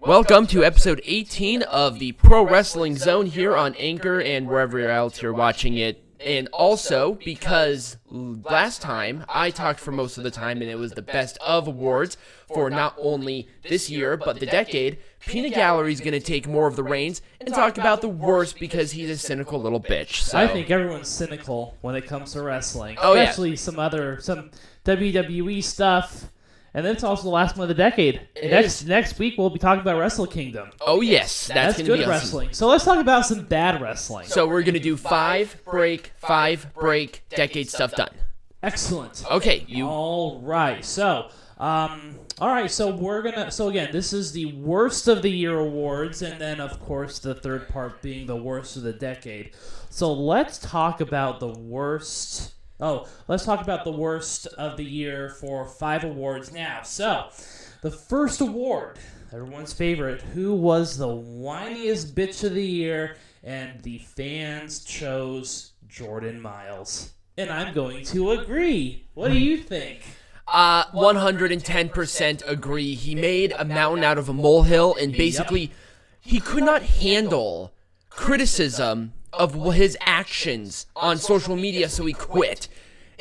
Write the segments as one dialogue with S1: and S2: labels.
S1: Welcome to episode 18 of the Pro Wrestling Zone here on Anchor and wherever else you're watching it. And also, because last time I talked for most of the time and it was the best of awards for not only this year but the decade, Peanut Gallery's going to take more of the reins and talk about the worst because he's a cynical little bitch. So.
S2: I think everyone's cynical when it comes to wrestling,
S1: oh,
S2: especially some WWE stuff. And then it's also the last one of the decade. Next week we'll be talking about Wrestle Kingdom.
S1: Oh yes, that's going to be
S2: good wrestling. So let's talk about some bad wrestling.
S1: So we're going to do five break decade stuff done.
S2: Excellent.
S1: Okay,
S2: All right. So, So again, this is the worst of the year awards, and then of course the third part being the worst of the decade. So let's talk about the worst. Let's talk about the worst of the year for 5 awards now. So, the first award, everyone's favorite, who was the whiniest bitch of the year, and the fans chose Jordan Miles. And I'm going to agree. What do you think?
S1: 110% agree. He made a mountain out of a molehill, and basically, he could not handle criticism of his actions on social media, so he quit.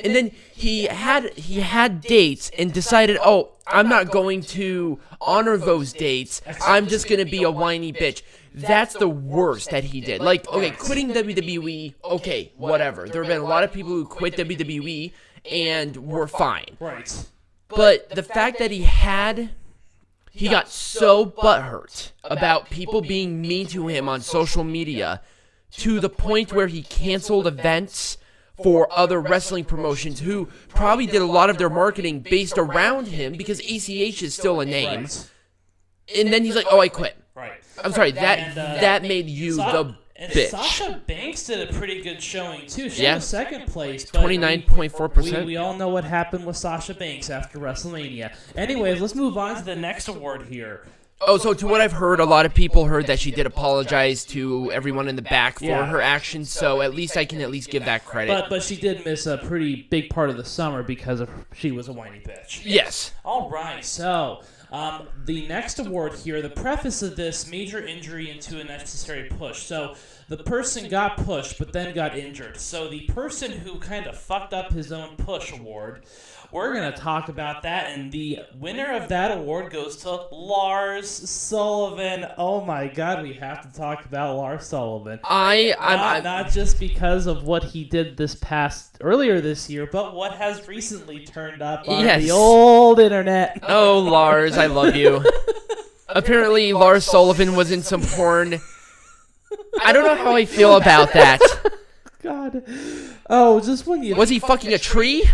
S1: And then he had dates and decided, I'm not going to honor those dates. I'm just going to be a whiny bitch. That's the worst that he did. Like, okay, quitting WWE, okay, whatever. There have been a lot of people who quit WWE and were fine.
S2: Right.
S1: But the fact that he got so butthurt about people being mean to him on social media to the point where he canceled events for other wrestling promotions who probably did a lot of their marketing based around him because ACH is still a name.
S2: Right.
S1: And then he's like, I quit.
S2: Right.
S1: I'm sorry, that made you the bitch.
S2: Sasha Banks did a pretty good showing, too. She was second place.
S1: 29.4%.
S2: We all know what happened with Sasha Banks after WrestleMania. Anyways, let's move on to the next award here.
S1: So to what I've heard, a lot of people heard that she did apologize to everyone in the back for her actions, so at least I can give that credit.
S2: But she did miss a pretty big part of the summer because she was a whiny bitch.
S1: Yes.
S2: All right, so the next award here, the preface of this, major injury into a necessary push. So the person got pushed but then got injured. So the person who kind of fucked up his own push award, we're going to talk about that, and the winner of that award goes to Lars Sullivan. Oh my God, we have to talk about Lars Sullivan. Not just because of what he did earlier this year, but what has recently turned up on the old internet.
S1: Oh, Lars, I love you. Apparently, Lars Sullivan was in some porn. I don't know how I feel about that.
S2: God. Oh, just when you...
S1: Was he fucking a tree?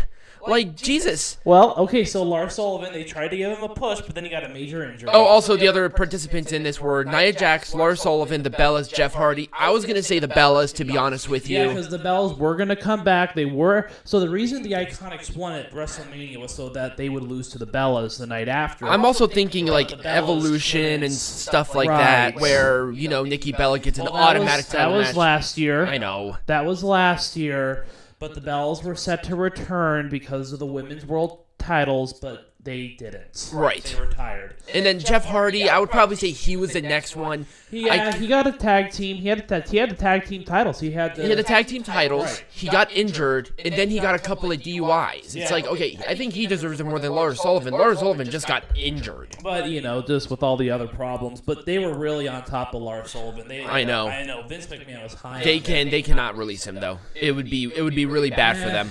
S1: Like, Jesus.
S2: Well, okay, so Lars Sullivan, they tried to give him a push, but then he got a major injury.
S1: Oh, also, the other participants in this were Nia Jax, Lars Sullivan, the Bellas, Jeff Hardy. I was going to say the Bellas, to be honest with you.
S2: Yeah, because the Bellas were going to come back. They were. So the reason the Iconics won at WrestleMania was so that they would lose to the Bellas the night after.
S1: I'm also thinking, like, Evolution and stuff like that, where, Nikki Bella gets an automatic title match.
S2: That was last year.
S1: I know.
S2: That was last year. But the Bells were set to return because of the women's world titles, but they didn't.
S1: Right.
S2: They retired.
S1: And then Jeff Hardy, I would probably say he was the next one.
S2: He got a tag team. He had the tag team titles. He had
S1: the tag team titles. Right. He got injured, and then he got a couple of DUIs. It's like, okay, I think he deserves it more than Lars Sullivan. Lars Sullivan just got injured.
S2: But, just with all the other problems. But they were really on top of Lars Sullivan.
S1: I know.
S2: Vince McMahon was high.
S1: They cannot release him, though. It would be really bad for them.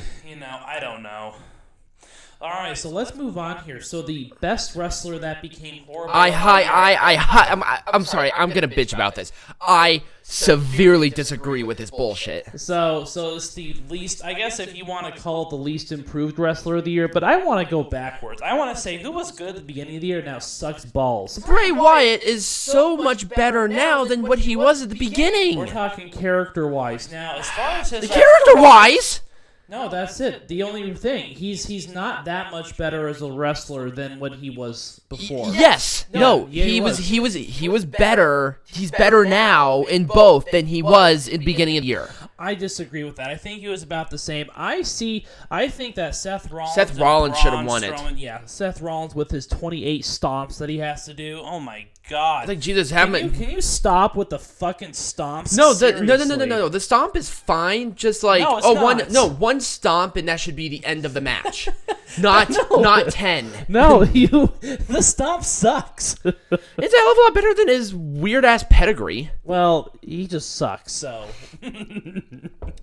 S2: I don't know. All right, so let's move on here. So the best wrestler that became horrible.
S1: I'm sorry. I'm gonna bitch about this. I severely disagree with this bullshit.
S2: So it's the least. I guess if you want to call it the least improved wrestler of the year, but I want to go backwards. I want to say who was good at the beginning of the year now sucks balls.
S1: Bray Wyatt is so much better now than what he was at the beginning.
S2: We're talking character-wise now. As far as his
S1: character-wise.
S2: No, that's it. The only thing, he's not that much better as a wrestler than what he was before.
S1: Yes. No, he was better. He's better now in both than he was in the beginning of the year.
S2: I disagree with that. I think he was about the same. I think that Seth
S1: Rollins should have won it.
S2: Yeah, Seth Rollins with his 28 stomps that he has to do. Oh my God.
S1: Like, Jesus,
S2: Can you stop with the fucking stomps?
S1: No,
S2: Seriously.
S1: no. The stomp is fine. Just like
S2: No, it's not.
S1: one stomp, and that should be the end of the match. Not 10.
S2: No, the stomp sucks.
S1: It's a hell of a lot better than his weird ass pedigree.
S2: Well, he just sucks. So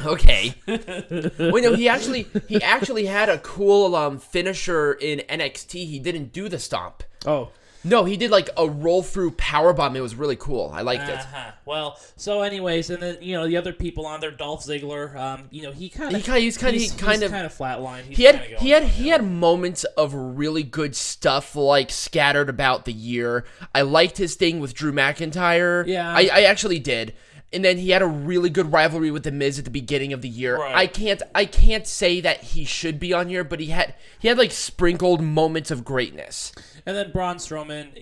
S1: okay. Wait, no, he actually had a cool finisher in NXT. He didn't do the stomp.
S2: oh.
S1: No, he did like a roll through powerbomb. It was really cool. I liked it.
S2: Well, so anyways, and then the other people on there, Dolph Ziggler, he
S1: He's
S2: kind of flatlined.
S1: He had moments of really good stuff like scattered about the year. I liked his thing with Drew McIntyre.
S2: Yeah.
S1: I actually did. And then he had a really good rivalry with The Miz at the beginning of the year.
S2: Right.
S1: I can't say that he should be on here, but he had like sprinkled moments of greatness.
S2: And then Braun Strowman,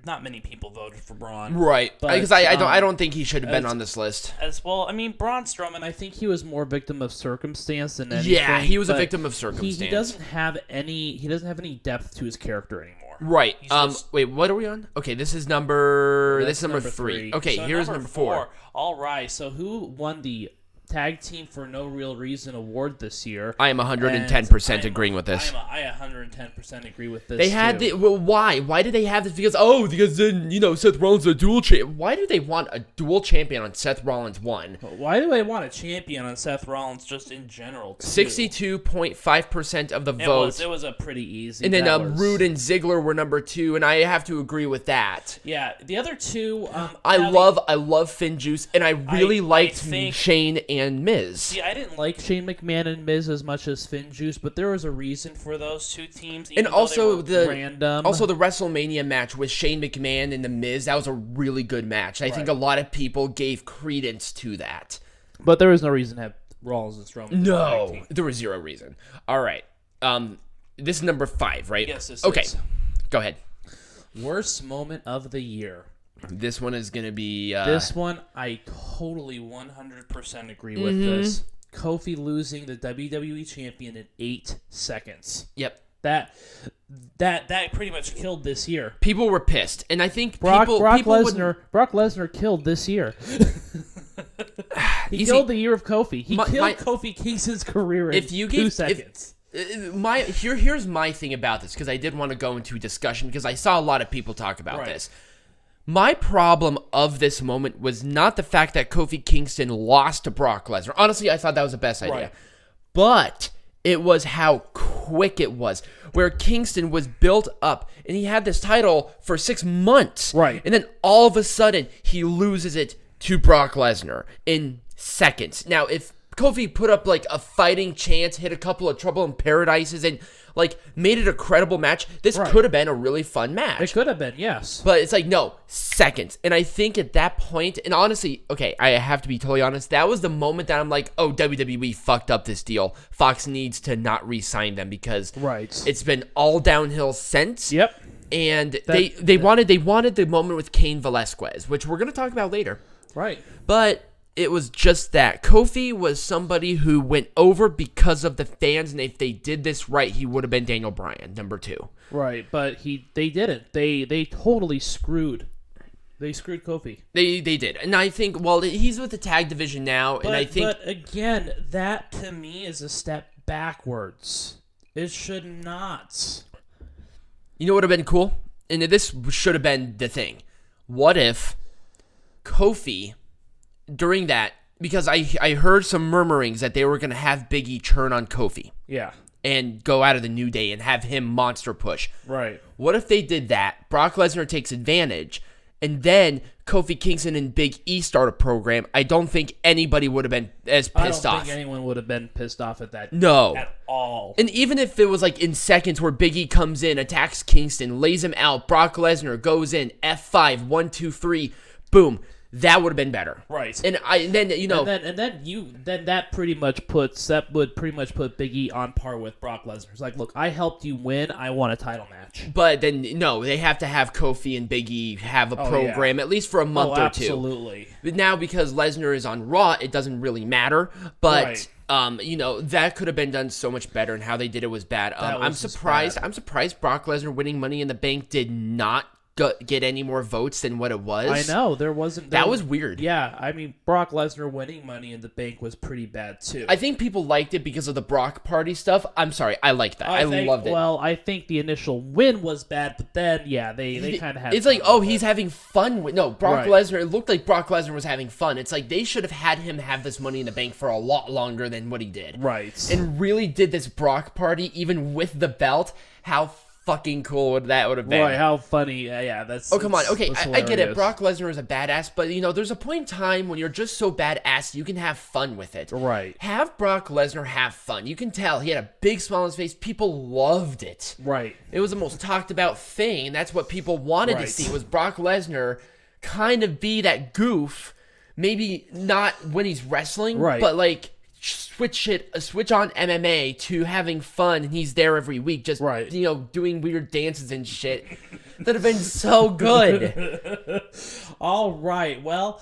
S2: not many people voted for Braun.
S1: Right.
S2: But,
S1: Because I don't think he should have been on this list.
S2: As well, I mean, Braun Strowman, I think he was more victim of circumstance than anything.
S1: Yeah, he was a victim of circumstance.
S2: He doesn't have any depth to his character anymore.
S1: Right. Wait, what are we on? Okay, this is number 3. Okay,
S2: so
S1: here's number 4.
S2: All right. So who won the Tag Team for No Real Reason award this year?
S1: I am 110% agreeing with this.
S2: I 110% agree with this.
S1: They had why? Why did they have this? Because then Seth Rollins a dual champ. Why do they want a dual champion on Seth Rollins 1?
S2: Why do they want a champion on Seth Rollins just in general?
S1: 62.5% of the vote.
S2: It was a pretty easy.
S1: And then Rude and Ziggler were number 2, and I have to agree with that.
S2: Yeah, the other two.
S1: I love Finn Juice, and I really liked Shane and Miz.
S2: See, I didn't like Shane McMahon and Miz as much as Finn Juice, but there was a reason for those two teams.
S1: And also the
S2: random.
S1: WrestleMania match with Shane McMahon and the Miz, that was a really good match. I think a lot of people gave credence to that.
S2: But there was no reason to have Rollins and Strowman.
S1: No, there was zero reason. All right, this is number 5, right?
S2: Yes. This
S1: okay,
S2: is.
S1: Go ahead.
S2: Worst moment of the year.
S1: This one is going to be...
S2: this one, I totally 100% agree with this. Kofi losing the WWE Champion in 8 seconds.
S1: Yep.
S2: That pretty much killed this year.
S1: People were pissed, and I think
S2: Brock Lesnar killed this year. He killed the year of Kofi. He killed Kofi Kingston's career in 2 seconds.
S1: Here's my thing about this, because I did want to go into a discussion, because I saw a lot of people talk about this. My problem of this moment was not the fact that Kofi Kingston lost to Brock Lesnar. Honestly, I thought that was the best idea.
S2: Right.
S1: But it was how quick it was, where Kingston was built up, and he had this title for 6 months.
S2: Right.
S1: And then all of a sudden, he loses it to Brock Lesnar in seconds. Now, if Kofi put up like a fighting chance, hit a couple of Trouble in Paradises, and like made it a credible match, this could have been a really fun match.
S2: It could have been, yes.
S1: But it's like, no, seconds. And I think at that point, and honestly, okay, I have to be totally honest, that was the moment that I'm like, oh, WWE fucked up this deal. Fox needs to not re-sign them, because it's been all downhill since.
S2: Yep.
S1: And they wanted the moment with Cain Velasquez, which we're going to talk about later.
S2: Right.
S1: But it was just that. Kofi was somebody who went over because of the fans, and if they did this right, he would have been Daniel Bryan, number 2.
S2: Right, but they didn't. They totally screwed. They screwed Kofi.
S1: They did. And I think, well, he's with the tag division now, and I think...
S2: But again, that to me is a step backwards. It should not.
S1: You know what would have been cool? And this should have been the thing. What if Kofi... during that, because I heard some murmurings that they were going to have Big E turn on Kofi.
S2: Yeah.
S1: And go out of the New Day and have him monster push.
S2: Right.
S1: What if they did that? Brock Lesnar takes advantage, and then Kofi Kingston and Big E start a program. I don't think anybody would have been as pissed off.
S2: I don't think anyone would have been pissed off at that.
S1: No.
S2: At all.
S1: And even if it was like in seconds where Big E comes in, attacks Kingston, lays him out, Brock Lesnar goes in, F5, 1, 2, 3, boom. That would have been better,
S2: right?
S1: And then
S2: that would pretty much put Big E on par with Brock Lesnar. It's like, look, I helped you win. I want a title match.
S1: But then no, they have to have Kofi and Big E have a program at least for a month or 2.
S2: Absolutely.
S1: But now because Lesnar is on Raw, it doesn't really matter. But that could have been done so much better, and how they did it was bad. I'm surprised. I'm surprised Brock Lesnar winning Money in the Bank did not get any more votes than what it was.
S2: I know there wasn't.
S1: That was weird.
S2: Yeah, I mean Brock Lesnar winning Money in the Bank was pretty bad too.
S1: I think people liked it because of the Brock Party stuff. I'm sorry, I liked that. I loved it.
S2: Well, I think the initial win was bad, but then they kind of had.
S1: It's like, oh, he's having fun with Brock
S2: Right.
S1: Lesnar. It looked like Brock Lesnar was having fun. It's like they should have had him have this Money in the Bank for a lot longer than what he did.
S2: Right.
S1: And really did this Brock Party even with the belt. How fucking cool would that have been?
S2: Right, how funny. Yeah, that's...
S1: Oh, come on. Okay,
S2: that's
S1: I get it.
S2: hilarious.
S1: Brock Lesnar is a badass, but, there's a point in time when you're just so badass you can have fun with it.
S2: Right.
S1: Have Brock Lesnar have fun. You can tell. He had a big smile on his face. People loved it.
S2: Right.
S1: It was the most talked about thing, and that's what people wanted to
S2: Right.
S1: see, was Brock Lesnar kind of be that goof, maybe not when he's wrestling,
S2: Right.
S1: but like switch on MMA to having fun, and he's there every week, just
S2: Right.
S1: doing weird dances and shit. That'd have been so good.
S2: All right. Well,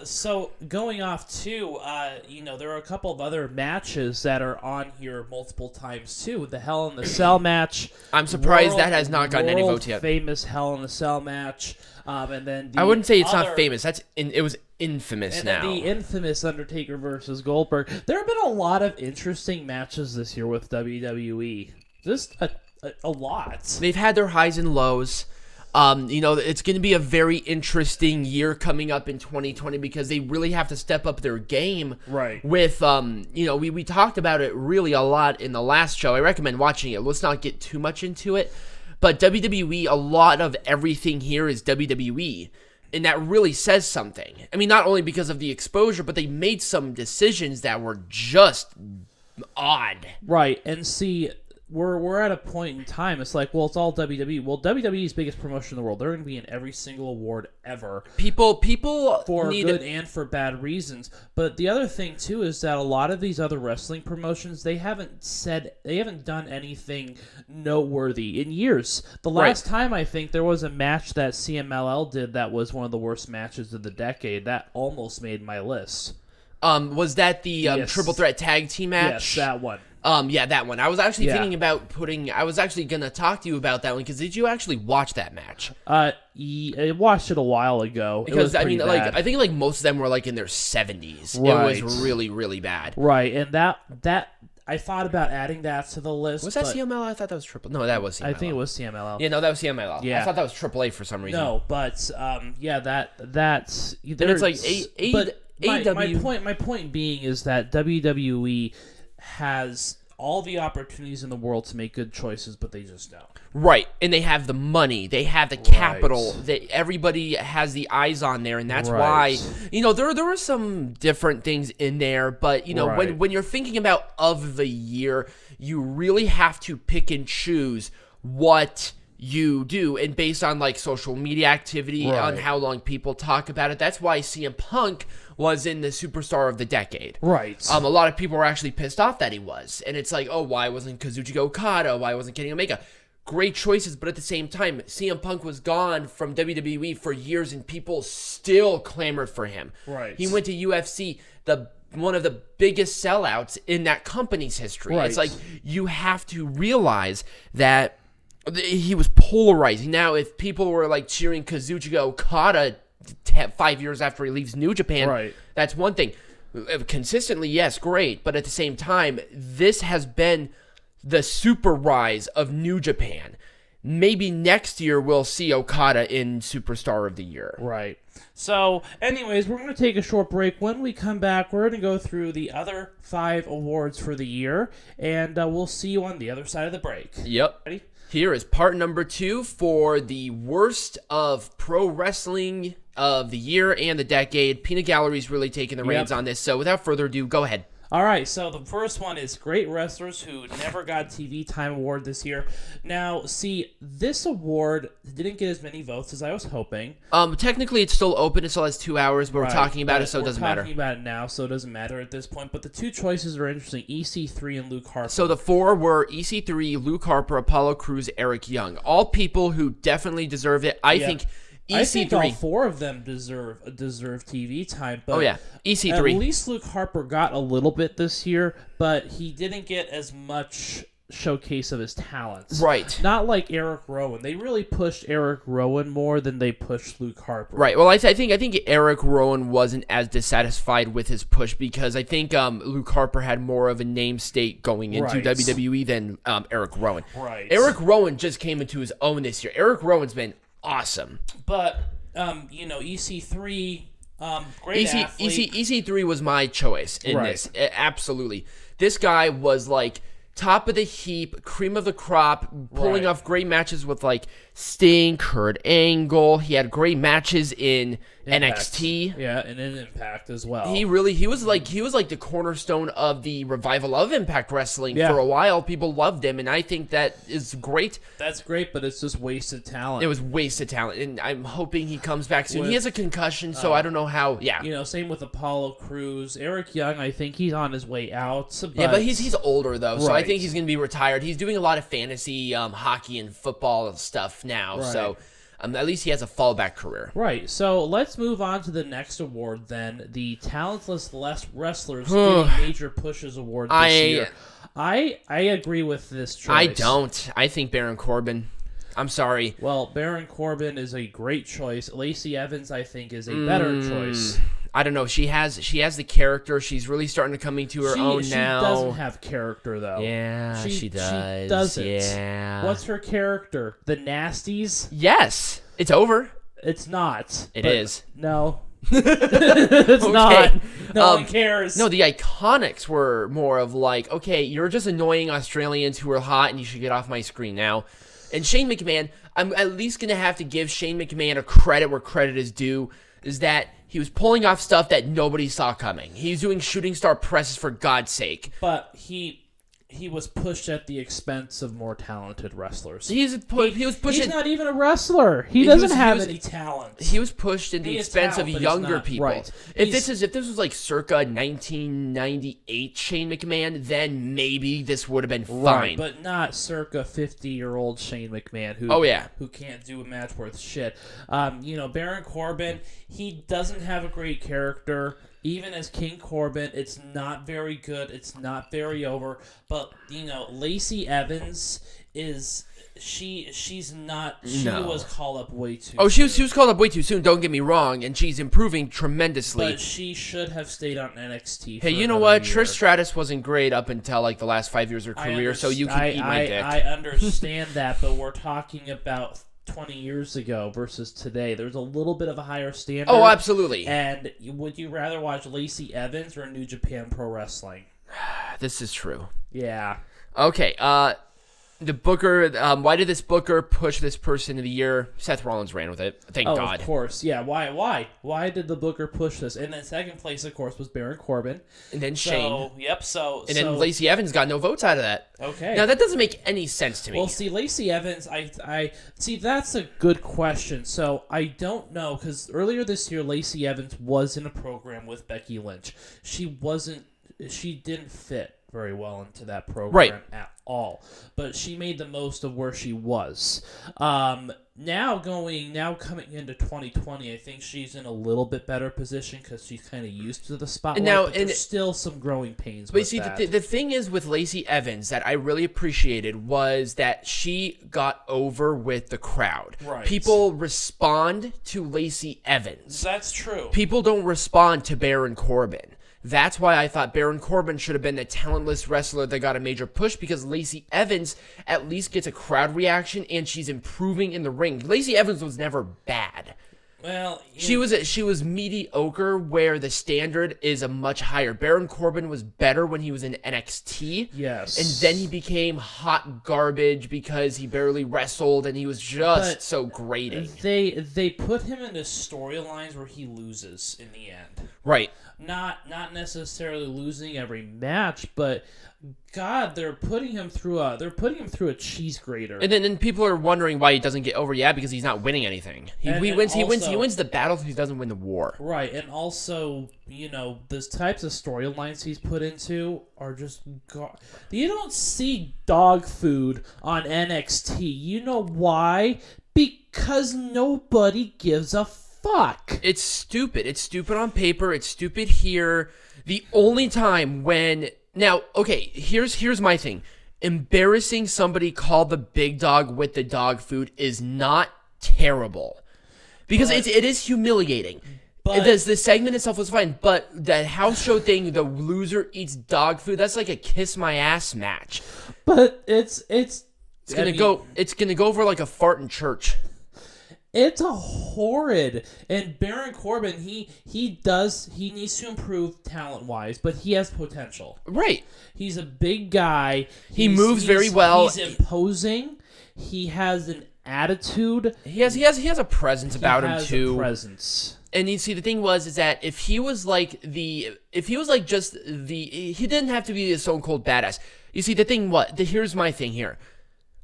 S2: so going off too, there are a couple of other matches that are on here multiple times too. The Hell in the Cell match.
S1: I'm surprised that has not gotten any votes yet.
S2: Famous Hell in the Cell match. And then
S1: I wouldn't say it's
S2: other,
S1: not famous. It was infamous
S2: and
S1: now.
S2: then the infamous Undertaker versus Goldberg. There have been a lot of interesting matches this year with WWE. Just a lot.
S1: They've had their highs and lows. It's going to be a very interesting year coming up in 2020 because they really have to step up their game.
S2: Right.
S1: With, we talked about it really a lot in the last show. I recommend watching it. Let's not get too much into it. But WWE, a lot of everything here is WWE. And that really says something. I mean, not only because of the exposure, but they made some decisions that were just odd.
S2: Right. And see, we're at a point in time. It's like, well, it's all WWE. Well, WWE's biggest promotion in the world. They're going to be in every single award ever.
S1: People
S2: For
S1: need
S2: good and for bad reasons. But the other thing too is that a lot of these other wrestling promotions, they haven't done anything noteworthy in years. The last time I think there was a match that CMLL did that was one of the worst matches of the decade. That almost made my list.
S1: Was that the
S2: Yes.
S1: triple threat tag team match?
S2: Yes, that one.
S1: Yeah, that one. I was actually
S2: Yeah.
S1: thinking about I was actually going to talk to you about that one, because did you actually watch that match?
S2: I watched it a while ago. It was
S1: Because, I mean,
S2: pretty bad.
S1: I think, most of them were, in their 70s.
S2: Right.
S1: It was really, really bad.
S2: Right, and that I thought about adding that to the list.
S1: Was that
S2: but
S1: CML? I thought that was triple. No, that was CML.
S2: I think it was CMLL.
S1: Yeah, no, that was CML.
S2: Yeah.
S1: I thought that was AAA for some reason.
S2: No, but that's.
S1: And it's like AEW.
S2: My point being is that WWE has all the opportunities in the world to make good choices, but they just don't.
S1: Right, and they have the money, they have the capital, that everybody has the eyes on there, and that's why, there were some different things in there, but, when you're thinking about of the year, you really have to pick and choose what you do, and based on, social media activity, on how long people talk about it. That's why CM Punk was in the Superstar of the Decade.
S2: Right.
S1: A lot of people were actually pissed off that he was, and it's like, oh, why wasn't Kazuchika Okada? Why wasn't Kenny Omega? Great choices, but at the same time, CM Punk was gone from WWE for years, and people still clamored for him.
S2: Right.
S1: He went to UFC, one of the biggest sellouts in that company's history.
S2: Right.
S1: It's like, you have to realize that he was polarizing. Now, if people were cheering Kazuchika Okada 5 years after he leaves New Japan, that's one thing. Consistently, yes, great, but at the same time, this has been the super rise of New Japan. Maybe next year we'll see Okada in Superstar of the Year.
S2: Right. So, anyways, we're going to take a short break. When we come back, we're going to go through the other 5 awards for the year, and we'll see you on the other side of the break.
S1: Yep.
S2: Ready?
S1: Here is part number 2 for the worst of pro wrestling of the year and the decade. Peanut Gallery's really taking the reins on this, so without further ado, go ahead.
S2: All right, so the first one is Great Wrestlers Who Never Got TV Time Award this year. Now, see, this award didn't get as many votes as I was hoping.
S1: Technically, it's still open. It still has 2 hours, but we're talking about it, so it doesn't matter.
S2: We're talking about it now, so it doesn't matter at this point. But the 2 choices are interesting, EC3 and Luke Harper.
S1: So the 4 were EC3, Luke Harper, Apollo Crews, Eric Young. All people who definitely deserve it. I think EC3.
S2: I think all 4 of them deserve TV time. But
S1: EC3.
S2: At least Luke Harper got a little bit this year, but he didn't get as much showcase of his talents.
S1: Right.
S2: Not like Eric Rowan. They really pushed Eric Rowan more than they pushed Luke Harper.
S1: Right. Well, I think Eric Rowan wasn't as dissatisfied with his push because I think Luke Harper had more of a name state going into
S2: Right.
S1: WWE than Eric Rowan.
S2: Right.
S1: Eric Rowan just came into his own this year. Eric Rowan's been awesome.
S2: But EC3, great athlete.
S1: EC3 was my choice in
S2: Right.
S1: this. Absolutely. This guy was like top of the heap, cream of the crop, pulling
S2: Right.
S1: off great matches with like Sting, Kurt Angle. He had great matches in NXT.
S2: Yeah, and in Impact as well.
S1: He was like the cornerstone of the revival of Impact Wrestling
S2: Yeah.
S1: for a while. People loved him, and I think that is great.
S2: That's great, but it's just wasted talent.
S1: It was wasted talent, and I'm hoping he comes back soon.
S2: With-
S1: He has a concussion, so I don't know how. Yeah,
S2: Same with Apollo Crews. Eric Young, I think he's on his way out.
S1: but he's older though, so I
S2: Right.
S1: think he's gonna be retired. He's doing a lot of fantasy hockey and football stuff now,
S2: Right.
S1: so at least he has a fallback career.
S2: Right, so let's move on to the next award then, the Talentless Wrestlers Getting Major Pushes Award this year. I agree with this choice.
S1: I don't. I think Baron Corbin. I'm sorry.
S2: Well, Baron Corbin is a great choice. Lacey Evans, I think, is a better choice.
S1: I don't know. She has the character. She's really starting to come into her own now.
S2: She doesn't have character, though.
S1: Yeah, she does.
S2: She doesn't.
S1: Yeah.
S2: What's her character? The Nasties?
S1: Yes. It's over.
S2: It's not.
S1: It is.
S2: No. It's not. No one cares.
S1: No, the Iconics were more of like, okay, you're just annoying Australians who are hot and you should get off my screen now. And Shane McMahon, I'm at least going to have to give Shane McMahon a credit where credit is due, is that he was pulling off stuff that nobody saw coming. He was doing shooting star presses for God's sake.
S2: But he was pushed at the expense of more talented wrestlers.
S1: He was pushing.
S2: He's not even a wrestler. He doesn't have any talent.
S1: He was pushed at the expense of
S2: talent, but he's
S1: younger
S2: not.
S1: people.
S2: Right.
S1: If this was like circa 1998 Shane McMahon, then maybe this would have been fine.
S2: Right, but not circa 50-year-old Shane McMahon who can't do a match worth shit. Baron Corbin, he doesn't have a great character. Even as King Corbin, it's not very good. It's not very over. But, Lacey Evans is... She's not... She was called up way too soon.
S1: She was called up way too soon, don't get me wrong, and she's improving tremendously.
S2: But she should have stayed on NXT
S1: Hey,
S2: for
S1: you know
S2: another
S1: what?
S2: year.
S1: Trish Stratus wasn't great up until like the last 5 years of her career, so you can eat my dick.
S2: I understand that, but we're talking about 20 years ago versus today. There's a little bit of a higher standard.
S1: Oh, absolutely.
S2: And would you rather watch Lacey Evans or New Japan Pro Wrestling?
S1: This is true.
S2: Yeah.
S1: Okay, the Booker, why did this Booker push this person of the year? Seth Rollins ran with it. Thank God.
S2: Of course. Yeah, why? Why did the Booker push this? And then second place, of course, was Baron Corbin.
S1: And then Shane.
S2: Then
S1: Lacey Evans got no votes out of that.
S2: Okay.
S1: Now, that doesn't make any sense to me.
S2: Well, see, Lacey Evans, I see, that's a good question. So, I don't know, because earlier this year, Lacey Evans was in a program with Becky Lynch. She didn't fit very well into that program at all. But she made the most of where she was. Now coming into 2020, I think she's in a little bit better position because she's kind of used to the spotlight. But there's still some growing pains with that.
S1: The thing is with Lacey Evans that I really appreciated was that she got over with the crowd.
S2: Right.
S1: People respond to Lacey Evans.
S2: That's true.
S1: People don't respond to Baron Corbin. That's why I thought Baron Corbin should have been the talentless wrestler that got a major push, because Lacey Evans at least gets a crowd reaction and she's improving in the ring. Lacey Evans was never bad.
S2: Well,
S1: she was mediocre where the standard is a much higher. Baron Corbin was better when he was in NXT.
S2: Yes.
S1: And then he became hot garbage because he barely wrestled and he was just so grating.
S2: They put him into storylines where he loses in the end.
S1: Right.
S2: Not necessarily losing every match, but God, they're putting him through a cheese grater.
S1: And then people are wondering why he doesn't get over. Yeah, because he's not winning anything. He wins the battles, he doesn't win the war.
S2: Right, and also, those types of storylines he's put into are just you don't see dog food on NXT. You know why? Because nobody gives a fuck.
S1: It's stupid. It's stupid on paper. It's stupid here. The only time when... Now, okay, here's my thing. embarrassing somebody called the big dog with the dog food is not terrible. Because it is humiliating.
S2: But
S1: The segment itself was fine, but the house show thing, the loser eats dog food, that's like a kiss my ass match.
S2: But it's
S1: gonna go over like a fart in church.
S2: It's a horrid. And Baron Corbin, he needs to improve talent wise, but he has potential.
S1: Right.
S2: He's a big guy.
S1: He moves very well.
S2: He's imposing. He has an attitude.
S1: He has a presence about him too.
S2: He has a presence.
S1: And you see, the thing is that if he was like he didn't have to be a stone cold badass. You see, here's my thing here.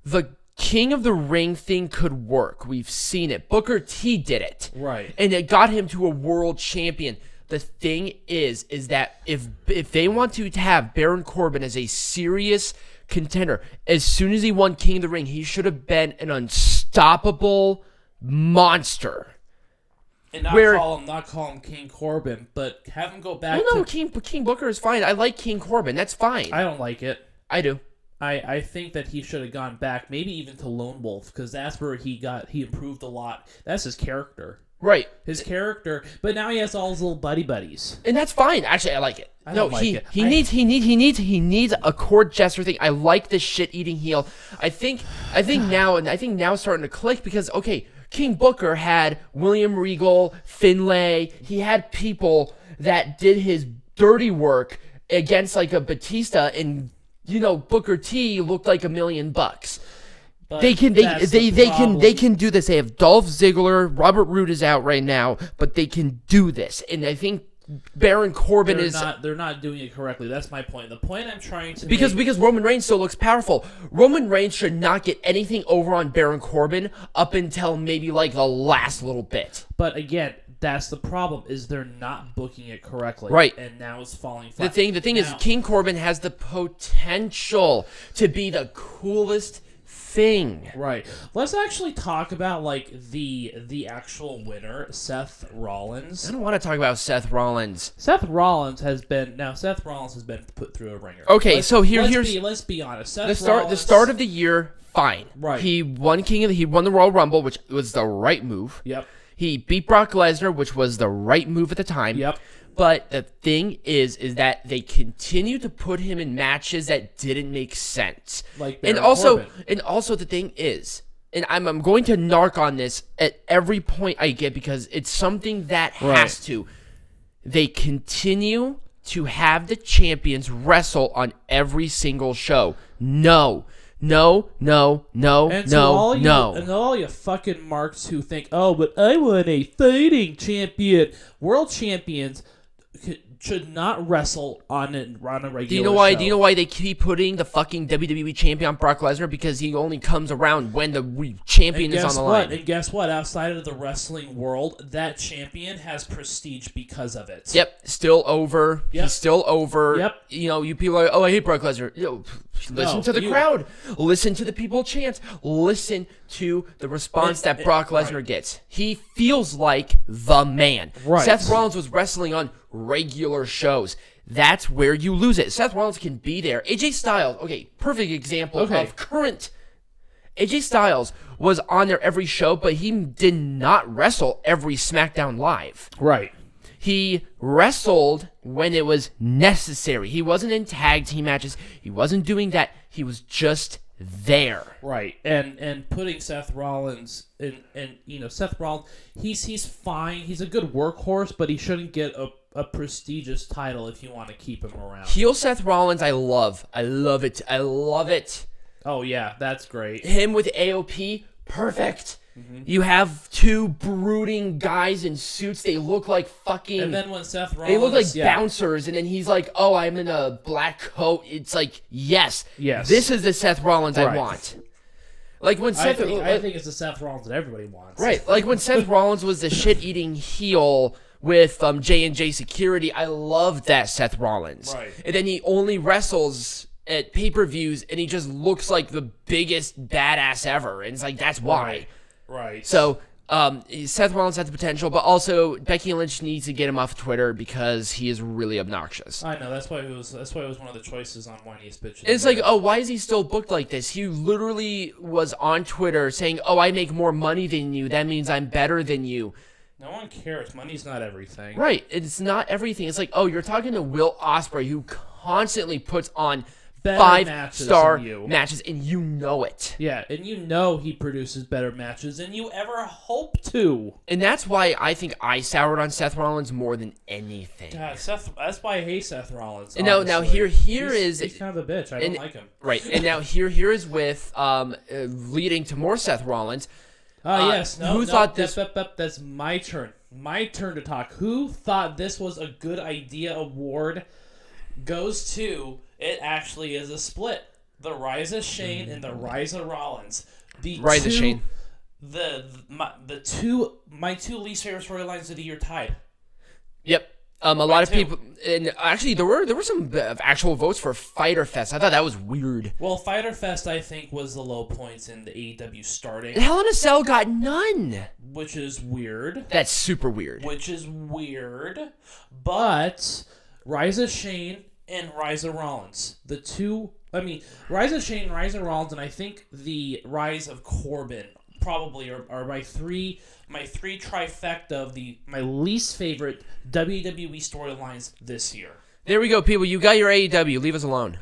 S1: The King of the Ring thing could work. We've seen it. Booker T did it.
S2: Right.
S1: And it got him to a world champion. The thing is that if they want to have Baron Corbin as a serious contender, as soon as he won King of the Ring, he should have been an unstoppable monster.
S2: And not call him King Corbin, but have him go back
S1: King Booker is fine. I like King Corbin. That's fine.
S2: I don't like it.
S1: I do.
S2: I think that he should have gone back, maybe even to Lone Wolf, because that's where he improved a lot. That's his character.
S1: Right.
S2: His character, but now he has all his little buddies.
S1: And that's fine. Actually, I like it.
S2: I don't like it.
S1: He needs a court jester thing. I like this shit-eating heel. I think now it's starting to click because, okay, King Booker had William Regal, Finlay. He had people that did his dirty work against like a Batista, and Booker T looked like $1 million. But they can do this. They have Dolph Ziggler, Robert Roode is out right now, but they can do this. And I think Baron Corbin
S2: they're not doing it correctly. That's my point. The point I'm trying to
S1: because Roman Reigns still looks powerful. Roman Reigns should not get anything over on Baron Corbin up until maybe like the last little bit.
S2: But again, that's the problem, is they're not booking it correctly.
S1: Right.
S2: And now it's falling flat.
S1: The thing is, King Corbin has the potential to be the coolest thing.
S2: Right. Let's actually talk about like the actual winner, Seth Rollins.
S1: I don't want to talk about Seth Rollins.
S2: Seth Rollins has been put through a ringer.
S1: Okay,
S2: let's be honest.
S1: The start of the year, fine.
S2: Right.
S1: He won the Royal Rumble, which was the right move.
S2: Yep.
S1: He beat Brock Lesnar, which was the right move at the time.
S2: Yep.
S1: But the thing is that they continue to put him in matches that didn't make sense.
S2: Like
S1: and also the thing is, and I'm going to narc on this at every point I get because it's something that has to. They continue to have the champions wrestle on every single show. No.
S2: And all you fucking marks who think, oh, but I want a fighting champion. World champions should not wrestle on a regular
S1: Do you know why?
S2: show.
S1: Do you know why they keep putting the fucking WWE champion Brock Lesnar? Because he only comes around when the champion is on the line.
S2: And guess what? Outside of the wrestling world, that champion has prestige because of it.
S1: Yep, still over.
S2: Yep.
S1: He's still over.
S2: Yep.
S1: You people are like, oh, I hate Brock Lesnar. Listen to the crowd. Listen to the people chant. Listen to the response that Brock Lesnar gets. He feels like the man.
S2: Right.
S1: Seth Rollins was wrestling on regular shows. That's where you lose it. Seth Rollins can be there. AJ Styles, okay, perfect example of current. AJ Styles was on there every show, but he did not wrestle every SmackDown Live.
S2: Right.
S1: He wrestled when it was necessary. He wasn't in tag team matches. He wasn't doing that. He was just there.
S2: Right. And putting Seth Rollins and Seth Rollins, he's fine. He's a good workhorse, but he shouldn't get a prestigious title if you want to keep him around.
S1: Heel Seth Rollins, I love it.
S2: Oh yeah, that's great.
S1: Him with AOP, perfect. Mm-hmm. You have two brooding guys in suits. They look like fucking.
S2: And then when Seth Rollins,
S1: they look like bouncers, and then he's like, "Oh, I'm in a black coat." It's like, yes, this is the Seth Rollins I want. Like when Seth,
S2: I think it's the Seth Rollins that everybody wants.
S1: Right, like when Seth Rollins was the shit-eating heel with J&J Security. I loved that Seth Rollins.
S2: Right.
S1: And then he only wrestles at pay-per-views, and he just looks like the biggest badass ever. And it's like, that's why.
S2: Right.
S1: So Seth Rollins has the potential, but also Becky Lynch needs to get him off Twitter because he is really obnoxious.
S2: I know, that's why it was one of the choices on Whiniest Bitch.
S1: It's like, oh, why is he still booked like this? He literally was on Twitter saying, oh, I make more money than you. That means I'm better than you.
S2: No one cares. Money's not everything.
S1: Right. It's not everything. It's like, oh, you're talking to Will Ospreay, who constantly puts on
S2: Better
S1: 5-star
S2: matches,
S1: and you know it.
S2: Yeah, and you know he produces better matches than you ever hope to.
S1: And that's why I think I soured on Seth Rollins more than anything.
S2: God, that's why I hate Seth Rollins.
S1: And now he's
S2: kind of a bitch. I don't like him.
S1: Right. And now here is with leading to more Seth Rollins.
S2: Yes.
S1: Who thought this?
S2: That's my turn. My turn to talk. Who thought this was a good idea? Award goes to. It actually is a split. The Rise of Shane and the Rise of Rollins.
S1: Rise of Shane.
S2: My two least favorite storylines of the year tied.
S1: Yep. A lot of people, and actually there were some actual votes for Fyter Fest. I thought that was weird.
S2: Well, Fyter Fest I think was the low points in the AEW starting.
S1: Hell in a Cell got none,
S2: which is weird.
S1: That's super weird.
S2: But Rise of Shane and Rise of Rollins, Rise of Shane, Rise of Rollins, and I think the Rise of Corbin probably are my three trifecta of my least favorite WWE storylines this year.
S1: There we go, people. You got your AEW. Leave us alone.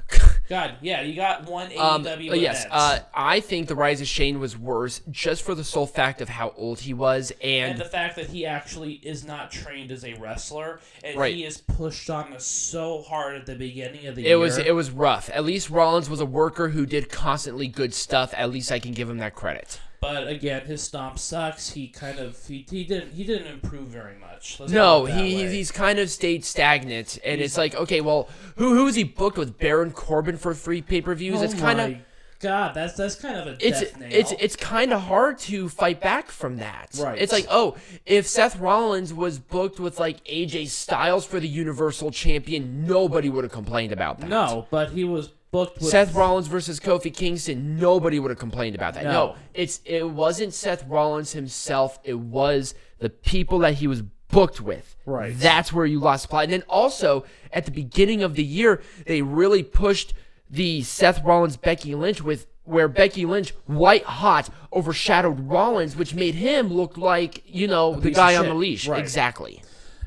S2: God, yeah, you got one AEW.
S1: Yes, I think the Rise of Shane was worse just for the sole fact of how old he was and
S2: the fact that he actually is not trained as a wrestler, and
S1: right.
S2: he is pushed on us so hard at the beginning of the year.
S1: It was rough. At least Rollins was a worker who did constantly good stuff. At least I can give him that credit.
S2: But again, his stomp sucks. He didn't improve very much.
S1: He's kind of stayed stagnant, and it's like, okay, well, who is he booked with? Baron Corbin for 3 pay-per-views? It's kind of
S2: God, that's kind of a death nail.
S1: It's kind of hard to fight back from that.
S2: Right.
S1: It's like, oh, if Seth Rollins was booked with like AJ Styles for the Universal Champion, nobody would have complained about that.
S2: No, but he was booked with
S1: Seth Rollins versus Kofi Kingston, nobody would have complained about that. No, it wasn't Seth Rollins himself. It was the people that he was booked with.
S2: Right.
S1: That's where you lost plot. And then also, at the beginning of the year, they really pushed the Seth Rollins-Becky Lynch where Becky Lynch, white hot, overshadowed Rollins, which made him look like, the guy on the leash.
S2: Right.
S1: Exactly.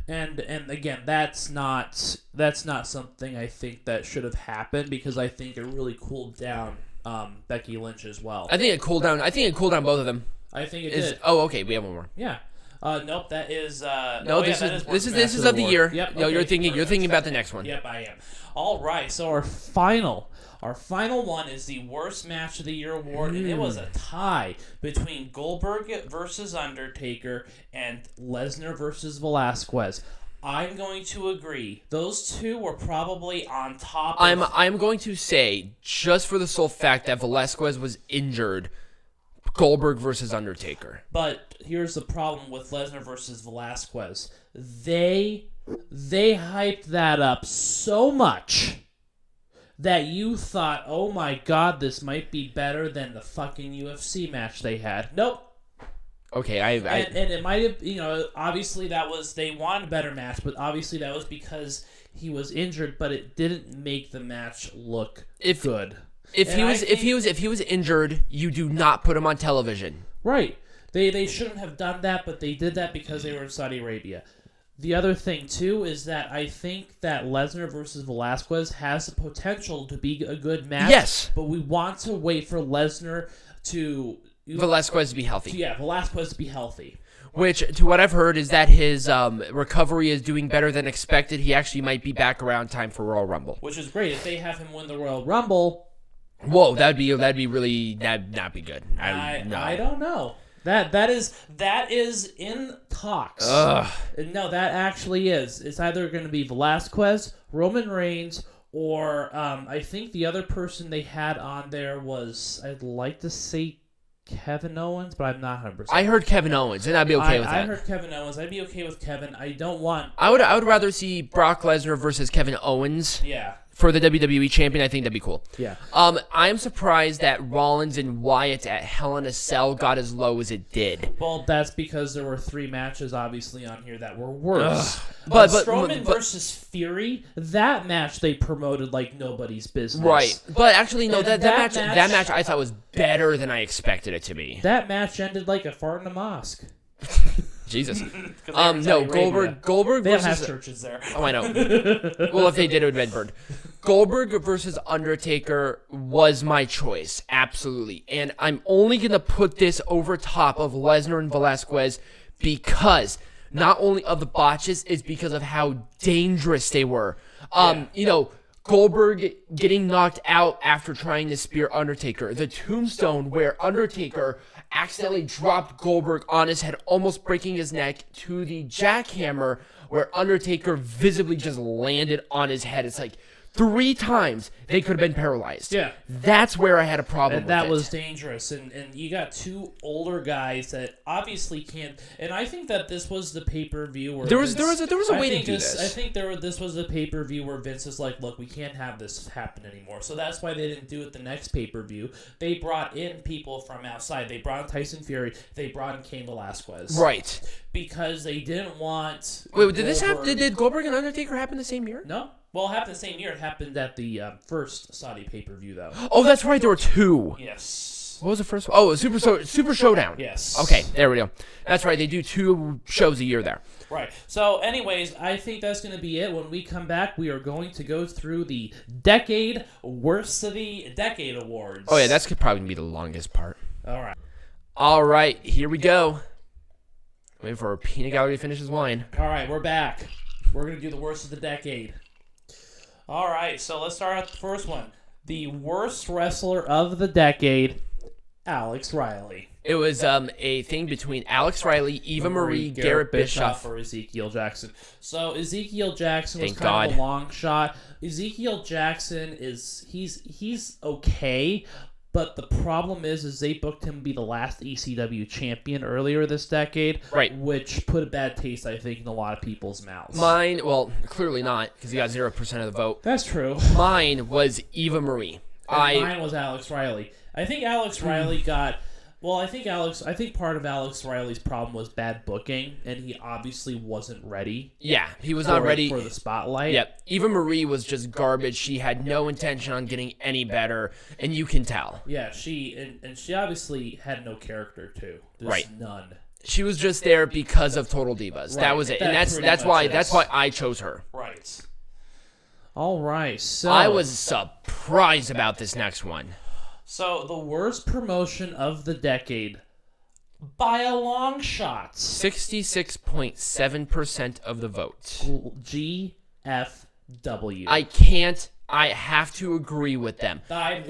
S2: And again, that's not something I think that should have happened, because I think it really cooled down Becky Lynch as well.
S1: I think it cooled down both of them.
S2: I think it did.
S1: Oh, okay, we have one more.
S2: Yeah. Nope, that is
S1: this is of the year.
S2: Yep.
S1: No,
S2: okay,
S1: you're thinking about the next one.
S2: Yep, I am. All right, so our final one is the worst match of the year award, and it was a tie between Goldberg versus Undertaker and Lesnar versus Velasquez. I'm going to agree. Those two were probably on top of...
S1: I'm going to say, just for the sole fact that Velasquez was injured, Goldberg versus Undertaker.
S2: But here's the problem with Lesnar versus Velasquez. They hyped that up so much that you thought, oh my god, this might be better than the fucking UFC match they had. Nope.
S1: Okay,
S2: and it might have, obviously they wanted a better match, but obviously that was because he was injured, but it didn't make the match look good.
S1: If he was injured, you do not put him on television.
S2: Right. They shouldn't have done that, but they did that because they were in Saudi Arabia. The other thing, too, is that I think that Lesnar versus Velasquez has the potential to be a good match.
S1: Yes.
S2: But we want to wait for Lesnar to...
S1: Velasquez to be healthy.
S2: Yeah, Velasquez to be healthy.
S1: Which, to what I've heard, is that his recovery is doing better than expected. He actually might be back around time for Royal Rumble.
S2: Which is great. If they have him win the Royal Rumble...
S1: Whoa, that'd not be good.
S2: I don't know. That is in talks.
S1: Ugh.
S2: No, that actually is. It's either going to be Velasquez, Roman Reigns, or I think the other person they had on there was, I'd like to say Kevin Owens, but I'm not 100%.
S1: I heard Kevin Owens, and I'd be okay with that.
S2: I heard Kevin Owens. I'd be okay with Kevin. I would rather see Brock Lesnar versus Kevin Owens.
S1: Yeah. for the WWE champion, I think that'd be cool.
S2: Yeah.
S1: I'm surprised that Rollins and Wyatt at Hell in a Cell got as low as it did.
S2: Well, that's because there were 3 matches, obviously, on here that were worse.
S1: But
S2: Strowman versus Fury, that match they promoted like nobody's business.
S1: Right. But actually, no, that match I thought was better than I expected it to be.
S2: That match ended like a fart in a mosque.
S1: Jesus. No, Goldberg
S2: They don't
S1: versus...
S2: have churches there.
S1: Oh, I know. Well, if they did, it would have been burned. Goldberg versus Undertaker was my choice, absolutely. And I'm only going to put this over top of Lesnar and Velasquez because not only of the botches, is because of how dangerous they were. You know, Goldberg getting knocked out after trying to spear Undertaker. The tombstone where Undertaker accidentally dropped Goldberg on his head, almost breaking his neck, to the jackhammer where Undertaker visibly just landed on his head. It's like 3 times they could have been paralyzed.
S2: Yeah.
S1: That's where I had a problem
S2: And
S1: with
S2: that
S1: it.
S2: was dangerous. And you got 2 older guys that obviously can't. And I think that this was the pay-per-view where
S1: There was a way to do this.
S2: I think this was the pay-per-view where Vince is like, look, we can't have this happen anymore. So that's why they didn't do it the next pay-per-view. They brought in people from outside. They brought in Tyson Fury. They brought in Cain Velasquez.
S1: Right.
S2: Because they didn't want.
S1: Wait, did Goldberg and Undertaker happen the same year?
S2: No. Well, it happened the same year. It happened at the first Saudi pay-per-view, though.
S1: Oh, that's right. There were 2.
S2: Yes.
S1: What was the first one? Oh, it was Super Showdown.
S2: Yes.
S1: Okay, there we go. That's right. They do 2 shows a year there.
S2: Right. So, anyways, I think that's going to be it. When we come back, we are going to go through the Decade Worst of the Decade Awards.
S1: Oh, yeah, that's probably going to be the longest part.
S2: All right.
S1: All right, here we go. Waiting for our peanut gallery to finish his wine.
S2: All right, we're back. We're going to do the Worst of the Decade. All right, so let's start with the first one. The worst wrestler of the decade, Alex Riley.
S1: It was a thing between Alex Riley, Eva Marie, Garrett Bischoff.
S2: or Ezekiel Jackson. So Ezekiel Jackson was
S1: Thank
S2: kind of
S1: God.
S2: a long shot. Ezekiel Jackson he's okay, but the problem is they booked him to be the last ECW champion earlier this decade,
S1: Right.
S2: Which put a bad taste, I think, in a lot of people's mouths.
S1: Mine, well, clearly not, because he got 0% of the vote.
S2: That's true.
S1: Mine was Eva Marie.
S2: And mine was Alex Riley. I think Alex Riley got. Well, I think part of Alex Riley's problem was bad booking, and he obviously wasn't ready.
S1: Yeah, he was not ready
S2: for the spotlight.
S1: Yep. Eva Marie was just garbage. She had no intention on getting any better, and you can tell.
S2: Yeah, she obviously had no character too. Just
S1: Right.
S2: None.
S1: She was just there because of Total Divas.
S2: Right.
S1: That was it. And
S2: That pretty
S1: that's
S2: much
S1: why
S2: is.
S1: I chose her.
S2: Right. All right. So
S1: I was surprised about this next one.
S2: So the worst promotion of the decade by a long shot.
S1: 66.7% of the vote.
S2: GFW.
S1: I have to agree with them.
S2: I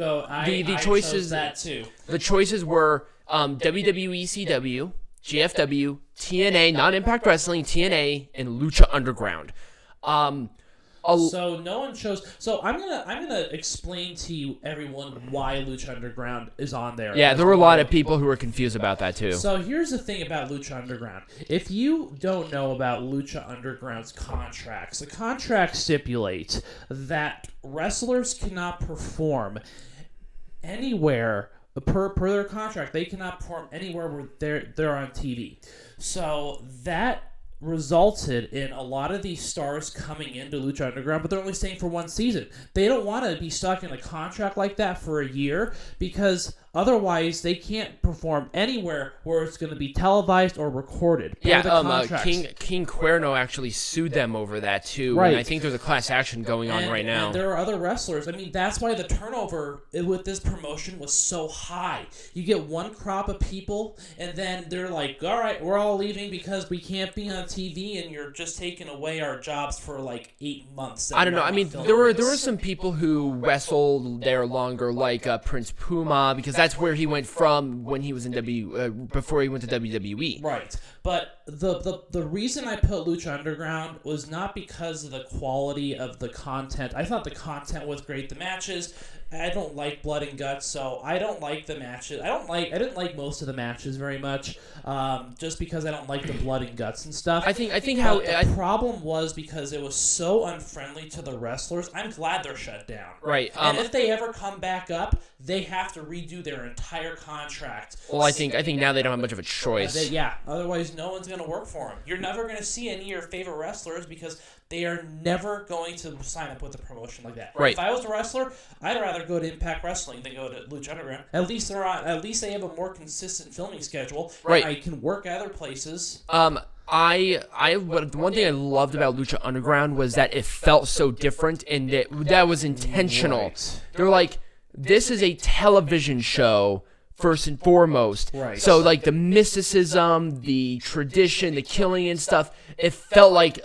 S1: choices
S2: chose that too.
S1: The choices were WWE ECW, GFW, TNA, non-Impact Wrestling, TNA, and Lucha Underground.
S2: So no one chose. So I'm gonna explain to you everyone why Lucha Underground is on there.
S1: Yeah, there were a lot of people who were confused about that too.
S2: So here's the thing about Lucha Underground. If you don't know about Lucha Underground's contracts, the contracts stipulate that wrestlers cannot perform anywhere per their contract. They cannot perform anywhere where they're on TV. So that resulted in a lot of these stars coming into Lucha Underground, but they're only staying for 1 season. They don't want to be stuck in a contract like that for a year because otherwise they can't perform anywhere where it's going to be televised or recorded.
S1: Yeah, King Cuerno actually sued them over that too.
S2: Right.
S1: And I think there's a class action going on right now.
S2: And there are other wrestlers. I mean, that's why the turnover with this promotion was so high. You get one crop of people, and then they're like, all right, we're all leaving because we can't be on TV, and you're just taking away our jobs for like 8 months.
S1: I don't know. I mean, there were some people who wrestled there longer, like Prince Puma, because that's where he went from when he was in before he went to WWE.
S2: Right. But the reason I put Lucha Underground was not because of the quality of the content. I thought the content was great. The matches, I don't like blood and guts, so I don't like the matches. I didn't like most of the matches very much, just because I don't like the blood and guts and stuff.
S1: I think
S2: the problem was because it was so unfriendly to the wrestlers. I'm glad they're shut down.
S1: Right.
S2: And if they ever come back up, they have to redo their entire contract.
S1: Well, I think now they don't have much of a choice.
S2: Otherwise, no one's going to work for them. You're never going to see any of your favorite wrestlers because they are never going to sign up with a promotion like that.
S1: Right.
S2: If I was a wrestler, I'd rather go to Impact Wrestling than go to Lucha Underground. At least they have a more consistent filming schedule.
S1: Right.
S2: I can work other places.
S1: The one thing I loved about Lucha Underground was that it felt so different, and that was intentional.
S2: Right.
S1: They're like, this is a television show first and foremost.
S2: Right.
S1: So like the mysticism, the tradition, the killing and stuff, it felt like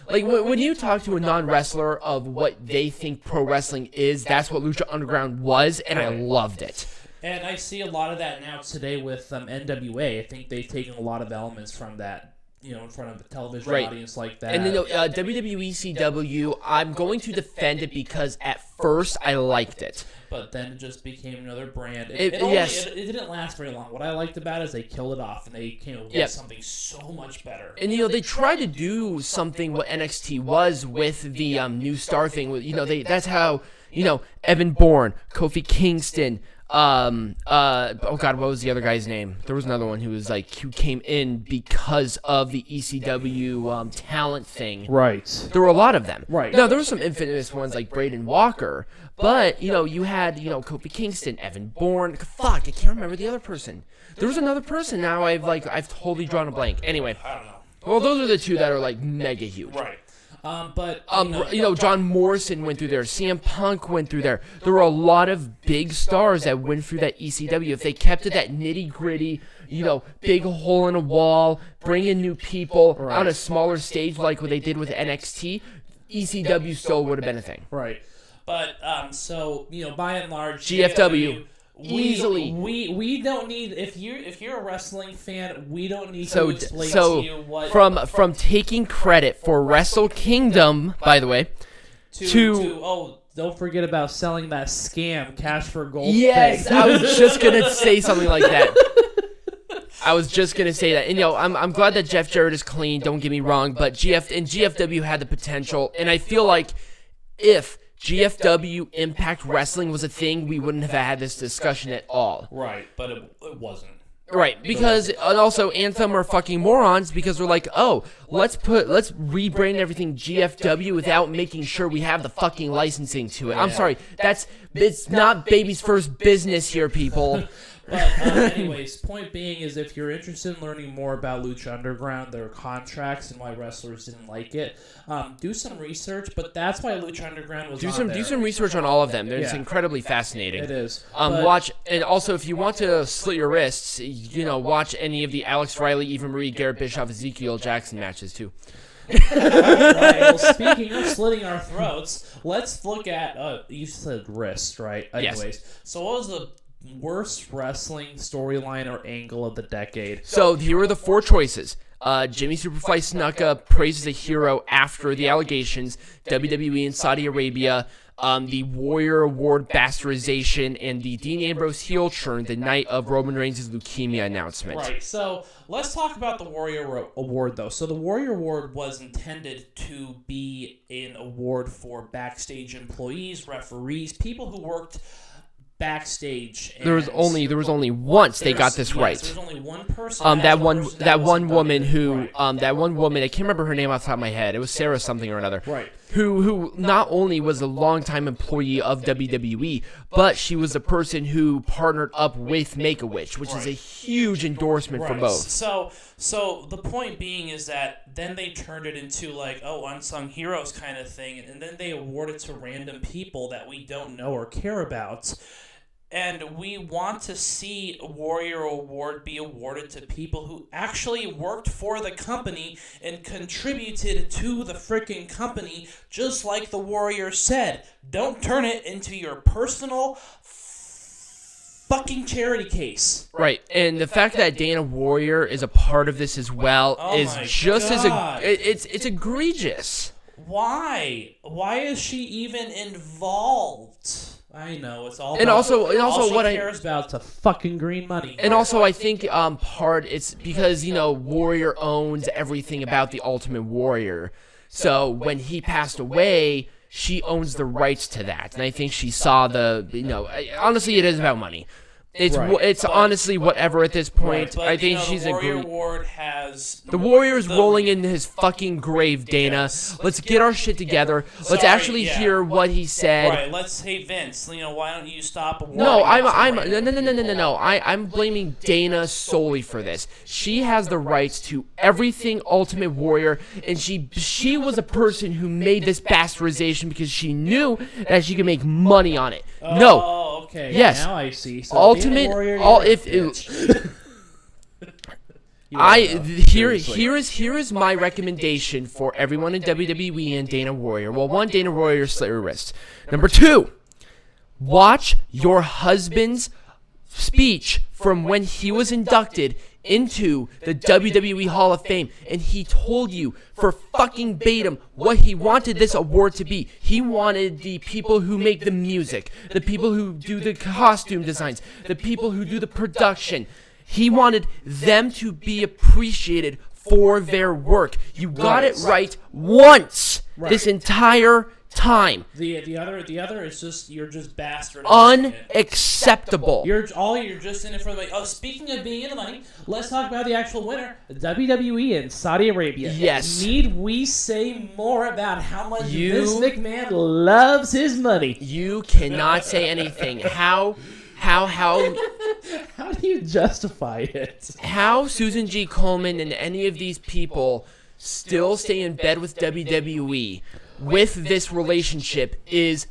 S1: when you talk to a non-wrestler of what they think pro wrestling is, that's what Lucha Underground was, and I loved it.
S2: And I see a lot of that now today with NWA. I think they've taken a lot of elements from that, in front of a television audience like that.
S1: And then WWE CW, I'm going to defend it because at first I liked it.
S2: But then it just became another brand.
S1: It
S2: didn't last very long. What I liked about it is they killed it off and they came up with something so much better.
S1: And they tried to do something what NXT was with the new star thing. That's how Evan Bourne, Kofi Kingston. Oh God, what was the other guy's name? There was another one who came in because of the ECW talent thing.
S2: Right.
S1: There were a lot of them.
S2: Right.
S1: Now there were some infamous ones like Braden Walker, but you had Kofi Kingston, Evan Bourne. Fuck, I can't remember the other person. There was another person. Now I've totally drawn a blank. Anyway.
S2: I don't know.
S1: Well, those are the two that are mega huge.
S2: Right.
S1: John Morrison went through there. CM Punk went through there. There were a lot of big stars that went through that ECW. If they kept it that nitty gritty, big hole in a wall, bring in new people on a smaller stage like what they did with NXT, ECW still would have been a thing.
S2: Right. But by and large,
S1: GFW. Easily,
S2: we don't need if you're a wrestling fan, we don't need to explain to you what
S1: from taking credit for Wrestle Kingdom, by the way, to
S2: don't forget about selling that scam Cash for Gold.
S1: Yes,
S2: thing.
S1: I was just gonna say something like that. I was just gonna say that, and I'm glad that Jeff Jarrett is clean. Don't get me wrong, but GFW had the potential, and I feel like if GFW Impact Wrestling was a thing, we wouldn't have had this discussion at all.
S2: Right, but it wasn't.
S1: Right, because and also Anthem are fucking morons because they're like, let's rebrand everything GFW without making sure we have the fucking licensing to it. I'm sorry, it's not baby's first business here, people.
S2: But anyways, point being is if you're interested in learning more about Lucha Underground, their contracts, and why wrestlers didn't like it, do some research. But that's why Lucha Underground was
S1: do some research on all of them. It's
S2: Yeah.
S1: incredibly fascinating.
S2: It is.
S1: Watch, and also if you want to slit your wrists, watch any of the Alex Riley, Eva Marie, Garrett Bischoff, Ezekiel Jackson matches too.
S2: Right, well, speaking of slitting our throats, let's look at you said wrist, right? Anyways, so what was the worst wrestling storyline or angle of the decade?
S1: So here are the four choices. Jimmy Superfly Snuka praises a hero after the allegations, WWE in Saudi Arabia, the Warrior Award bastardization, and the Dean Ambrose heel turn the night of Roman Reigns' leukemia announcement.
S2: Right, so let's talk about the Warrior Award, though. So the Warrior Award was intended to be an award for backstage employees, referees, people who worked backstage.
S1: There was only once they got this right.
S2: There was only one person.
S1: That one woman who I can't remember her name off the top of my head. It was Sarah something or another.
S2: Right.
S1: Who not only was a longtime employee of WWE, but she was the person who partnered up with Make-A-Wish, which is a huge endorsement for both.
S2: So the point being is that then they turned it into unsung heroes kind of thing, and then they award it to random people that we don't know or care about. And we want to see a Warrior Award be awarded to people who actually worked for the company and contributed to the freaking company, just like the Warrior said. Don't turn it into your personal fucking charity case.
S1: Right, and the fact that Dana Warrior is a part of this as well is just as it's egregious.
S2: Why? Why is she even involved? I know it's all.
S1: And also what
S2: she cares about to fucking green money.
S1: And also, I think part it's because Warrior owns everything about the Ultimate Warrior. So when he passed away, she owns the rights to that, and I think she saw honestly, it is about money. It's honestly whatever at this point.
S2: But,
S1: I think she's
S2: Warrior
S1: agreed.
S2: Ward has
S1: The Warrior's rolling in his fucking grave, Dana.
S2: Yes.
S1: Let's get our shit together. Let's actually hear what he said.
S2: Right. Let's hey Vince. Why don't you stop?
S1: No, I'm blaming Dana solely for this. She has the rights to everything Ultimate Warrior, and she was a person who made this bastardization because she knew that she could make money on it.
S2: Oh, okay.
S1: Yes.
S2: Now I see. So
S1: Ultimate.
S2: Warrior,
S1: Here is my recommendation for everyone in WWE and Dana Warrior. Well, one, Dana Warrior, slit your wrists. Number 2, watch your husband's speech from when he was inducted into the WWE Hall of Fame, and he told you for fucking Batum what he wanted this award to be. He wanted the people who make the music, the people who do the costume designs, the people who do the production. He wanted them to be appreciated for their work. You got it right once this entire time.
S2: The other is just you're just bastard.
S1: Unacceptable.
S2: You're just in it for the money. Oh, speaking of being in the money, let's talk about the actual winner, WWE and Saudi Arabia.
S1: Yes.
S2: Need we say more about how much Vince McMahon loves his money?
S1: You cannot say anything. How
S2: do you justify it?
S1: How Susan G. Komen and any of these people still stay in bed with WWE with this relationship is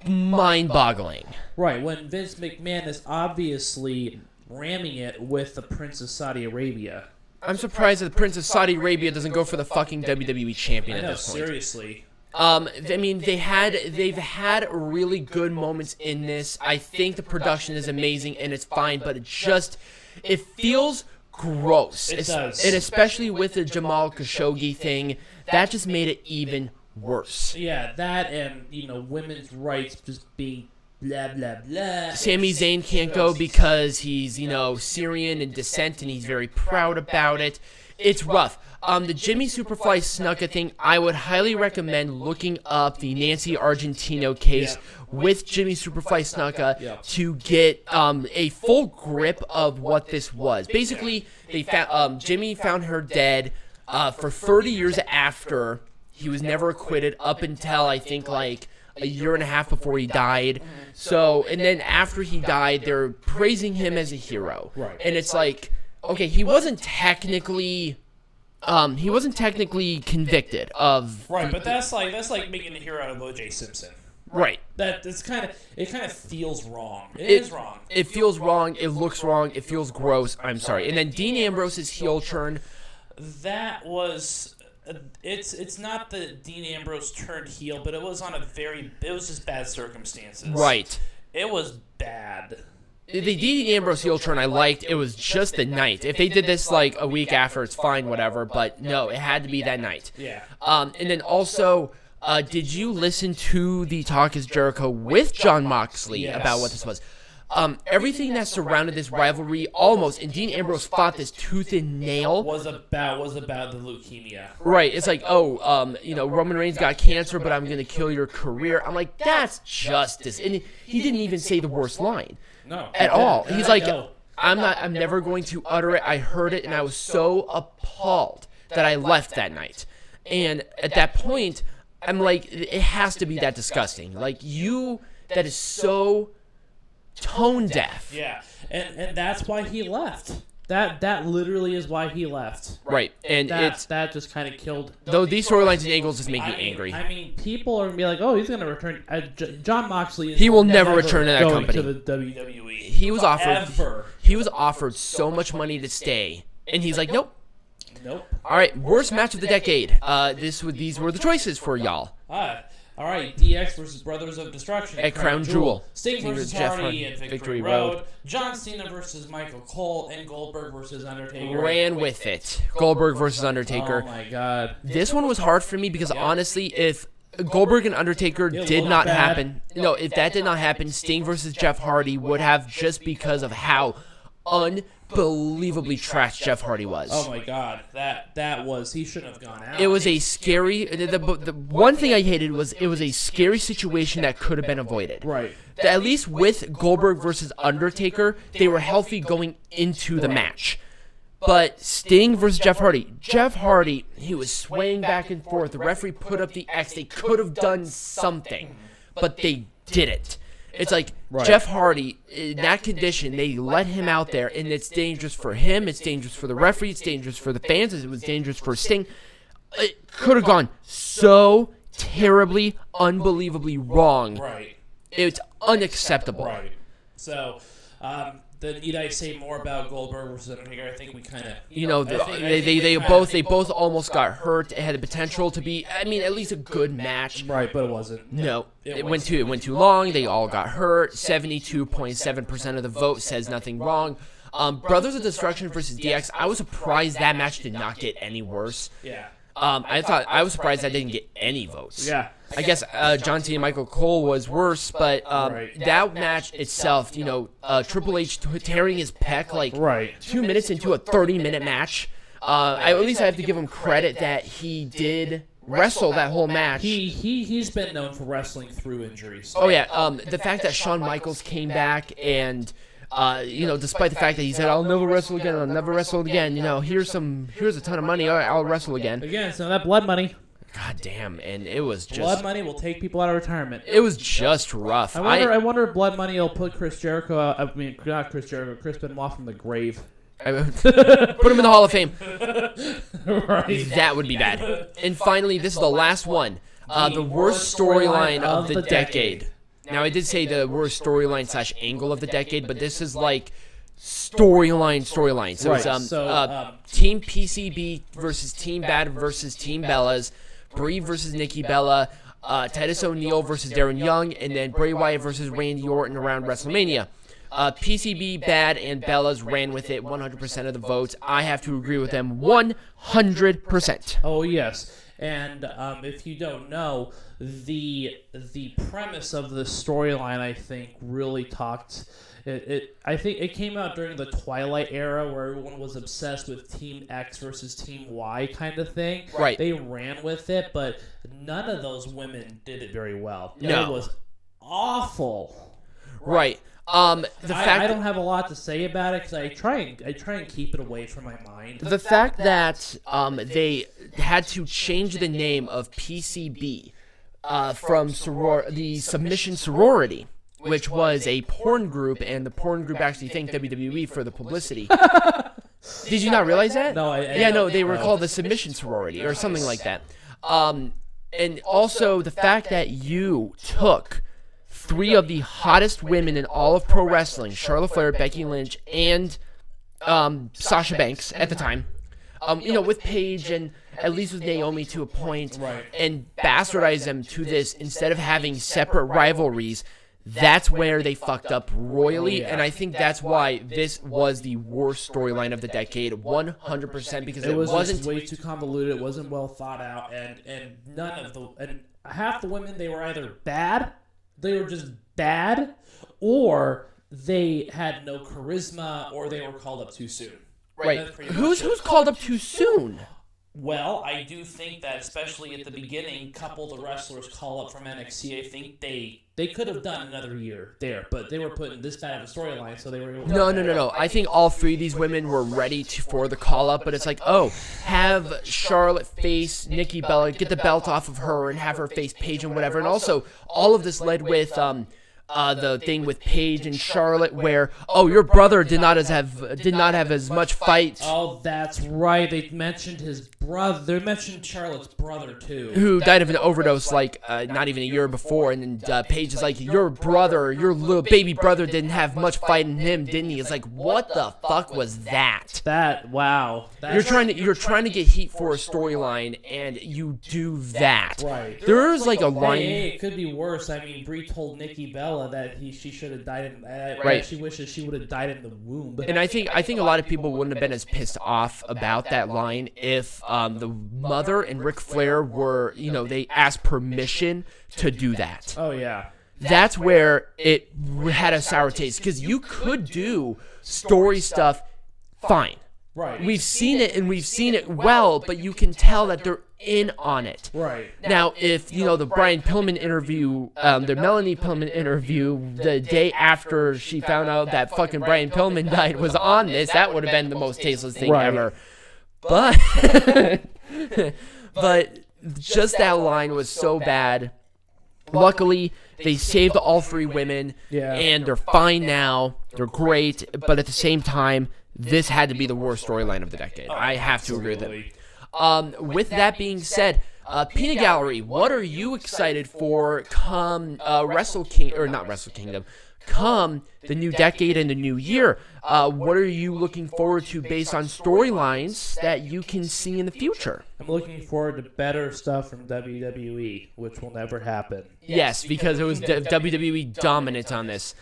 S1: mind-boggling.
S2: Right, when Vince McMahon is obviously ramming it with the Prince of Saudi Arabia.
S1: I'm surprised that the Prince of Saudi Arabia doesn't go for the fucking WWE champion at this point.
S2: Seriously.
S1: I mean, they've had really good moments in this. I think the production is amazing and it's fine, but it feels gross.
S2: It does.
S1: And especially with the Jamal Khashoggi thing, that just made it even worse.
S2: Yeah, that and, women's rights just being blah, blah, blah.
S1: Sami Zayn can't go because he's, Syrian in descent and he's very proud about it. It's rough. The Jimmy Superfly Snuka thing, I would highly recommend looking up the Nancy Argentino case with Jimmy Superfly Snuka to get a full grip of what this was. Basically, they found Jimmy found her dead for 30 years after. He was never acquitted up until, I think, like a year and a half before he died. So, and then after he died, they're praising him as a hero.
S2: Right.
S1: And it's like, okay, he wasn't technically convicted of.
S2: Right, but that's like making a hero out of O.J. Simpson.
S1: Right.
S2: It kind of feels wrong. It is wrong.
S1: It feels wrong. It looks wrong. It feels gross. I'm sorry. And then Dean Ambrose's heel turn.
S2: That was. It's not that Dean Ambrose turned heel, but it was it was just bad circumstances.
S1: Right.
S2: It was bad.
S1: The Dean Ambrose heel turn I liked. It was just the night. If they did this like a week after, it's fine, whatever. But no, it had to be that night.
S2: Yeah.
S1: And then also, did you listen to the Talk is Jericho with Jon Moxley about what this was? Everything that surrounded this rivalry almost, and Dean Ambrose fought this tooth and nail.
S2: Was about the leukemia.
S1: Right. It's like, Roman Reigns got cancer, but I'm gonna kill your career. I'm like, that's justice. And he didn't even say the worst line.
S2: No.
S1: At all. He's like, I'm never going to utter it. I heard it, and I was so appalled that I left that night. And at that point, I'm like, it has to be that disgusting. Like, that is so tone deaf.
S2: Yeah, and that's why he left. That literally is why he left.
S1: Right, and
S2: that just kind of killed.
S1: Though these storylines and angles just make me angry.
S2: I mean, people are gonna be like, "Oh, he's gonna return." Jon Moxley.
S1: He will never return to that
S2: going
S1: company.
S2: To the WWE.
S1: He was offered so much money to stay, and he's like, "Nope."
S2: Nope.
S1: All right, worst match of the decade. These were the choices for y'all.
S2: All All right, DX versus Brothers of Destruction
S1: at Crown Jewel.
S2: Sting versus
S1: Jeff
S2: Hardy at Victory Road. John Cena versus Michael Cole, and Goldberg versus Undertaker.
S1: Ran with it. Goldberg versus Undertaker.
S2: Oh my God.
S1: This one was hard for me because honestly, if Goldberg and Undertaker did not happen, if that did not happen, Sting versus Jeff Hardy would have, just because of how unbelievably trash Jeff Hardy was.
S2: Oh my God, that was, he shouldn't have gone out.
S1: It was a scary. The one thing I hated was it was a scary situation that could have been avoided.
S2: Right.
S1: At least with Goldberg versus Undertaker, they were healthy going into the match. But Sting versus Jeff Hardy, he was swaying back and forth. The referee put up the X. They could have done something, but they didn't. It's like Jeff Hardy, in that condition, they let him out there, and it's dangerous for him. It's dangerous for the referee. It's dangerous for the fans. It was dangerous for Sting. It could have gone so terribly, unbelievably wrong.
S2: Right.
S1: It's unacceptable.
S2: Right. So, need I say more about Goldberg versus Undertaker? I think we kind of...
S1: They both almost got hurt. It had the potential to be, at least a good match.
S2: Right, but it wasn't.
S1: No. It went too long. They all got hurt. 72.7% of the vote says nothing wrong. Brothers of Destruction versus DX, I was surprised that match did not get any worse.
S2: Yeah.
S1: I was surprised that didn't get any votes.
S2: Yeah.
S1: I guess John Cena and Michael Cole was worse, but that match itself, Triple H tearing his pec like 2 minutes into a 30-minute match. At least I have to give him credit that he did wrestle that whole match.
S2: He's been known for wrestling through injuries.
S1: Oh yeah, the fact that Shawn Michaels came back and despite the fact that he said, I'll never wrestle again, here's a ton of money, all right, I'll wrestle again.
S2: Again, so that blood money.
S1: God damn, and it was just...
S2: Blood money will take people out of retirement.
S1: It was just rough.
S2: I wonder if blood money will put Chris Jericho out, not Chris Jericho, Chris Benoit from the grave.
S1: Put him in the Hall of Fame.
S2: Right.
S1: That would be bad. And finally, this is the last one. The worst storyline of the decade. Now, I did say the worst storyline / angle of the decade, but this is like storyline. So it's Team PCB versus Team Bad versus Team Bellas, Brie versus Nikki Bella, Titus O'Neil versus Darren Young, and then Bray Wyatt versus Randy Orton around WrestleMania. PCB, Bad, and Bellas ran with it 100% of the votes. I have to agree with them 100%.
S2: Oh, yes. And if you don't know, the premise of the storyline, I think, really talked... I think it came out during the Twilight era where everyone was obsessed with Team X versus Team Y kind of thing.
S1: Right.
S2: They ran with it, but none of those women did it very well.
S1: No.
S2: It was awful.
S1: Right. I
S2: don't have a lot to say about it because I try and keep it away from my mind.
S1: The fact that they had to change the name of PCB from the Submission Sorority, which was a porn group, and the porn group actually thanked WWE for the publicity. Did you not realize that?
S2: No,
S1: they were called the Submission Sorority or something like that. And also the fact that you took 3 of the hottest women in all of pro wrestling, Charlotte Flair, Becky Lynch, and Sasha Banks at the time, with Paige and at least with Naomi to a point, and bastardize them to this instead of having separate rivalries. That's where they fucked up royally, and I think that's why this was the worst storyline of the decade, 100%, because it wasn't
S2: just way too convoluted. It wasn't well thought out, and half the women, they were either bad, they were just bad, or they had no charisma, or they were called up too soon.
S1: Right. Who's called up too soon?
S2: Well, I do think that, especially at the beginning, a couple of the wrestlers call up from NXT, I think they could have done another year there, but they were put in this bad of a storyline, so they were able to...
S1: No. I think all 3 of these women were ready for the call-up, but it's like, have Charlotte face Nikki Bella, get the belt off of her, and have her face Paige and whatever. And also, all of this led with... the thing with Paige and Charlotte where, your brother did not have as much fight.
S2: Oh, that's right. They mentioned his brother. They mentioned Charlotte's brother too,
S1: who died of an overdose like not even a year before. And then Paige is like, your little baby brother didn't have much fight in him, didn't he? It's like, what the fuck was that?
S2: Wow.
S1: You're trying to get heat for a storyline, and you do that.
S2: Right.
S1: There's like a line.
S2: Hey, it could be worse. I mean, Brie told Nikki Bella that she should have died in.
S1: Right.
S2: She wishes she would have died in the womb.
S1: And I think a lot of people wouldn't have been as pissed off about that line if the mother and Ric Flair were, they asked permission to do that.
S2: Oh yeah.
S1: That's where it had a sour taste, because you could do story stuff fine.
S2: Right.
S1: We've seen it well, but you can tell that they're in on it.
S2: Right.
S1: Now, if, the Brian Pillman interview, the Melanie Pillman interview, the day after she found out that fucking Brian Pillman died was on this, that would have been the most tasteless thing ever. But, but just that line was so bad. Luckily, they saved all three women, and they're fine now. They're great, but at the same time, this had to be the worst storyline of the decade. I have to agree with it. With that being said, Peanut Gallery, what are you excited for come come the new decade and the new year? What are you looking forward to based on storylines that you can see in the future?
S2: I'm looking forward to better stuff from WWE, which will never happen.
S1: Yes, because it was WWE dominant on this.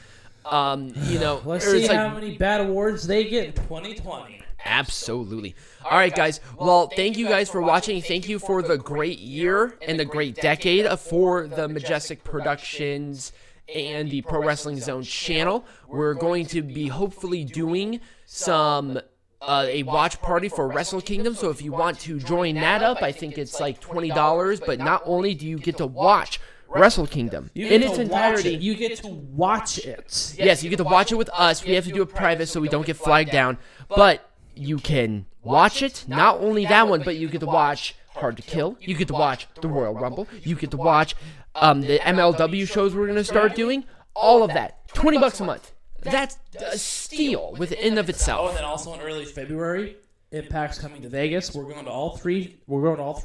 S2: Let's see how many bad awards they get in 2020.
S1: Absolutely. All right, guys. Well, thank you guys for watching. Thank you for the great year and the great decade for the Majestic Productions and the Pro Wrestling Zone channel. We're going to be hopefully doing some a watch party for Wrestle Kingdom. So if you want to join that up, I think it's like $20. But not only do you get to watch Wrestle Kingdom in its entirety.
S2: You get to watch it.
S1: Yes, you get to watch it with us. We have to do it private so we don't get flagged down. But you can watch it. Not only that one, but you get to watch Hard to Kill. You get to watch the Royal Rumble. You get to watch the MLW shows we're going to start doing. All of that. $20 a month. That's a steal within of itself.
S2: Oh, and then also in early February, Impact's coming to Vegas. We're going to all three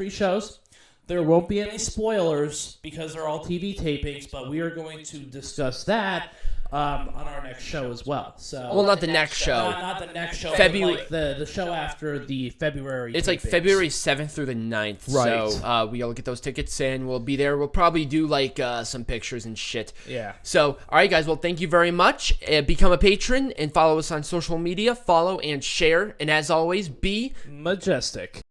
S2: shows. There won't be any spoilers because they're all TV tapings, but we are going to discuss that on our next show as well. So,
S1: well, not the next show.
S2: Not the next show.
S1: February.
S2: Like the show after the February.
S1: It's like February 7th through the 9th.
S2: Right.
S1: So we'll get those tickets and we'll be there. We'll probably do like some pictures and shit.
S2: Yeah.
S1: So, all right, guys. Well, thank you very much. Become a patron and follow us on social media. Follow and share. And as always, be
S2: majestic.